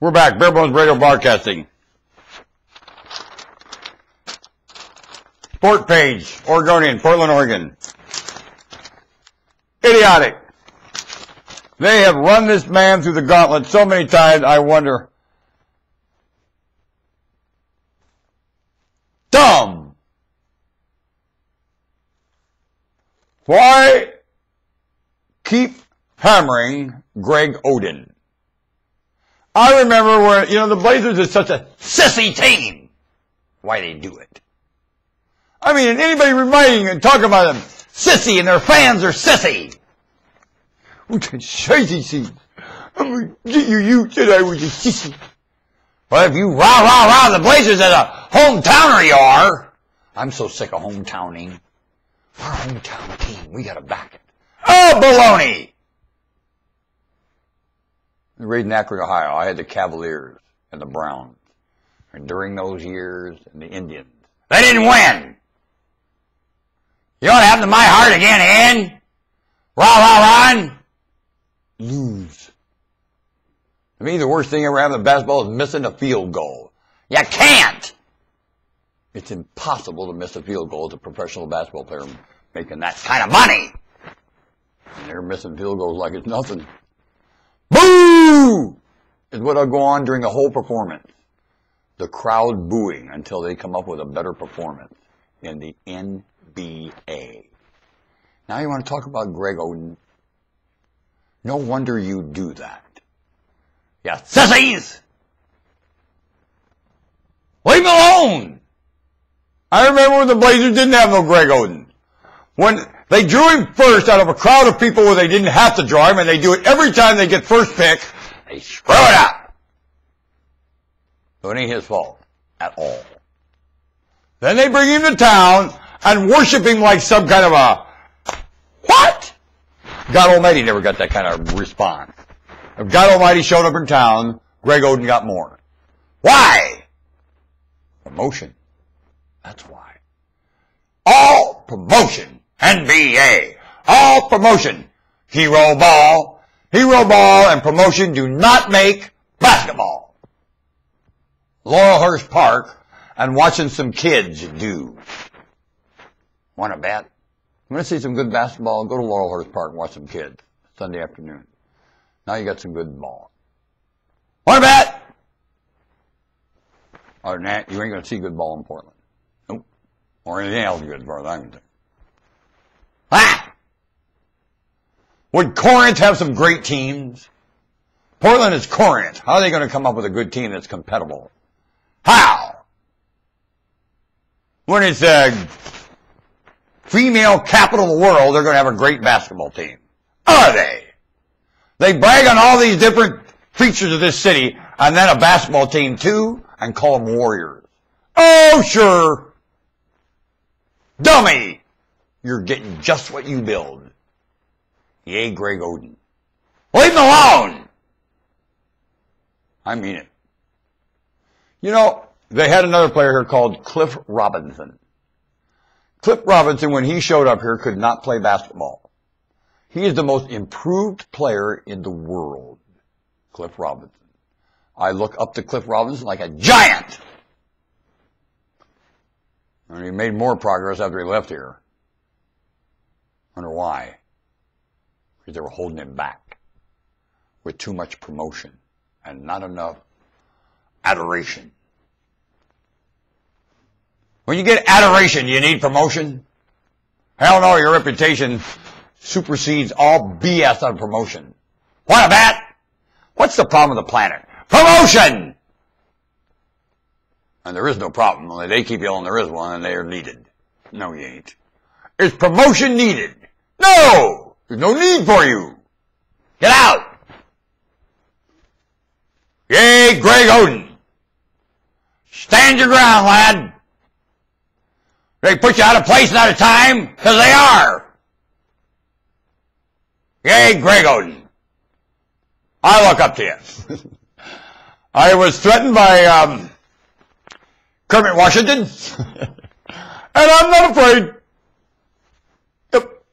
We're back. Bare Bones Radio Broadcasting. Sport page, Oregonian, Portland, Oregon. Idiotic. They have run this man through the gauntlet so many times, I wonder. Dumb. Why keep hammering Greg Oden? I remember when, the Blazers is such a sissy team. Why they do it? I mean, anybody reminding and talking about them sissy and their fans are sissy. What a shitty. I'm going to get you said I was a sissy. Well, if you rah the Blazers as a hometowner you are. I'm so sick of hometowning. Our hometown team, we got to back it. Oh, baloney! Raised in Akron, Ohio, I had the Cavaliers and the Browns. And during those years, and the Indians. They didn't win! You know what happened to my heart again, Ann? Rah! Lose. To me, the worst thing ever happened to basketball is missing a field goal. You can't! It's impossible to miss a field goal as a professional basketball player making that kind of money. And they're missing field goals like it's nothing. Boo! Is what'll go on during the whole performance. The crowd booing until they come up with a better performance in the NBA. Now you want to talk about Greg Oden? No wonder you do that. Yeah, sissies! Leave him alone! I remember when the Blazers didn't have no Greg Oden. When they drew him first out of a crowd of people where they didn't have to draw him, and they do it every time they get first pick, they screw it up. So it ain't his fault at all. Then they bring him to town and worship him like some kind of a, what? God Almighty never got that kind of response. If God Almighty showed up in town, Greg Oden got more. Why? Promotion. That's why. All promotion. NBA. All promotion. Hero ball and promotion do not make basketball. Laurelhurst Park and watching some kids do. Want to bet? You want to see some good basketball? Go to Laurelhurst Park and watch some kids Sunday afternoon. Now you got some good ball. Want to bet? Other than that, you ain't going to see good ball in Portland. Nope. Or anything else good as far as I'm concerned. Ah! Would Corinth have some great teams? Portland is Corinth. How are they going to come up with a good team that's compatible? How? When it's the female capital of the world, they're going to have a great basketball team. Are they? They brag on all these different features of this city, and then a basketball team too, and call them warriors. Oh, sure. Dummy. You're getting just what you build. Yay, Greg Oden. Leave him alone. I mean it. They had another player here called Cliff Robinson. Cliff Robinson, when he showed up here, could not play basketball. He is the most improved player in the world. Cliff Robinson. I look up to Cliff Robinson like a giant. And he made more progress after he left here. Wonder why? Because they were holding him back with too much promotion and not enough adoration. When you get adoration, do you need promotion? Hell no, your reputation supersedes all BS on promotion. What about? What's the problem with the planet? Promotion! And there is no problem. Only they keep yelling there is one and they are needed. No, you ain't. Is promotion needed? No! There's no need for you. Get out! Yay, Greg Oden. Stand your ground, lad. They put you out of place and out of time? Because they are. Yay, Greg Oden. I look up to you. I was threatened by Kermit Washington. And I'm not afraid. Yep.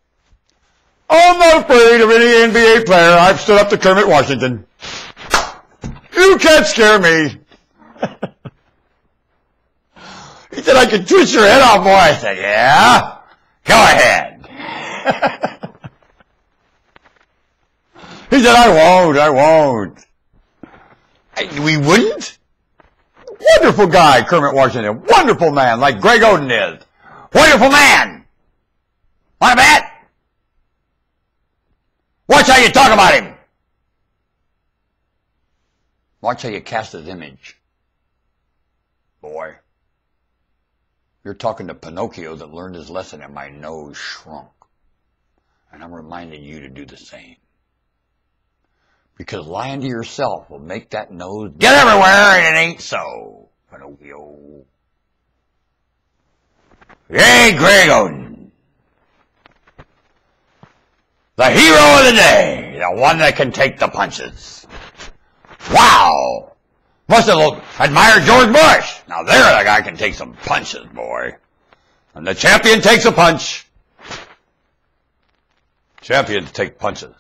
I'm not afraid of any NBA player. I've stood up to Kermit Washington. You You can't scare me. He said, I can twist your head off, boy. I said, yeah? Go ahead. He said, I won't. We wouldn't? Wonderful guy, Kermit Washington. Wonderful man, like Greg Oden is. Wonderful man. Want a bet? Watch how you talk about him. Watch how you cast his image. Boy. You're talking to Pinocchio that learned his lesson and my nose shrunk. And I'm reminding you to do the same. Because lying to yourself will make that nose get everywhere and it ain't so, Pinocchio. Yay, Greg Oden. The hero of the day. The one that can take the punches. Wow. Must have admired George Bush. Now there the guy can take some punches, boy. And the champion takes a punch. Champions take punches.